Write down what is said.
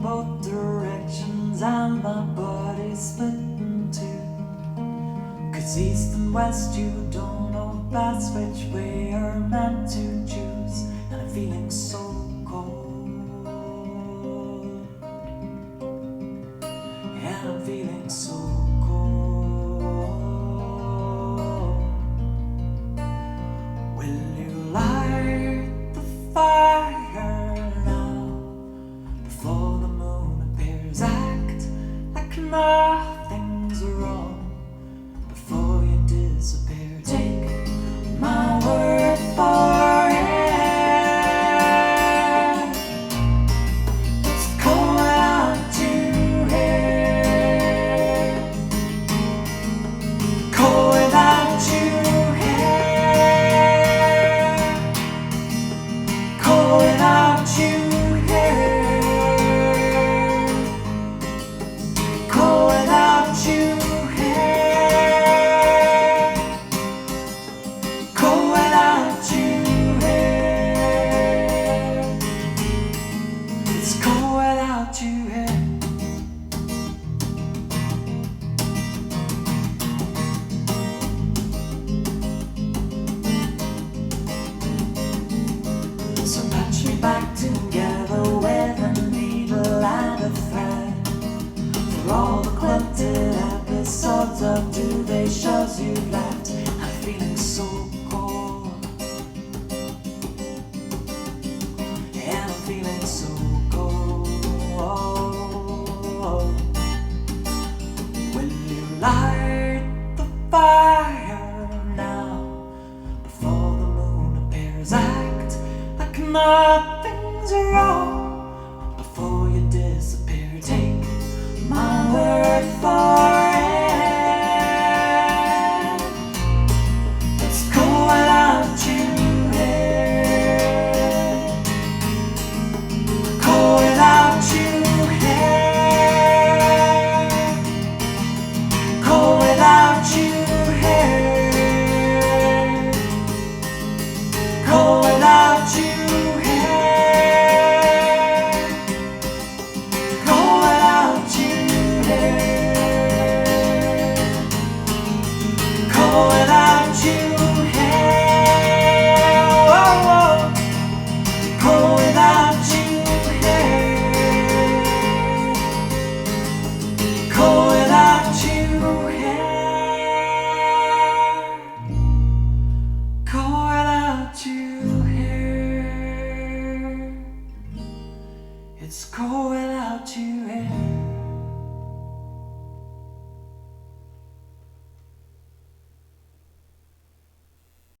both directions and my body's split in two. 'Cause east and west you don't know best which way you're meant to choose. And I'm feeling so cold, and I'm feeling so cold. Will you light the fire now before the moon appears? Act like nothing's wrong before you disappear. Take my word for it, it's cold without you here, cold without you here, cold without you here, cold without you here, cold without you here, it's cold without you here. So patch me back together with a needle and a thread for all the quilted episodes of duvet shows you've left. I'm feeling so cold, and I'm feeling so cold. Will you light the fire now before the moon appears? Act like nothing's wrong before you disappear. Take my word for it, it's cold without you here, cold without you here, cold without you here, cold without you here, cold without you here, cold without you here, oh, oh. Cold without you here, cold without you here, cold without you here, it's cold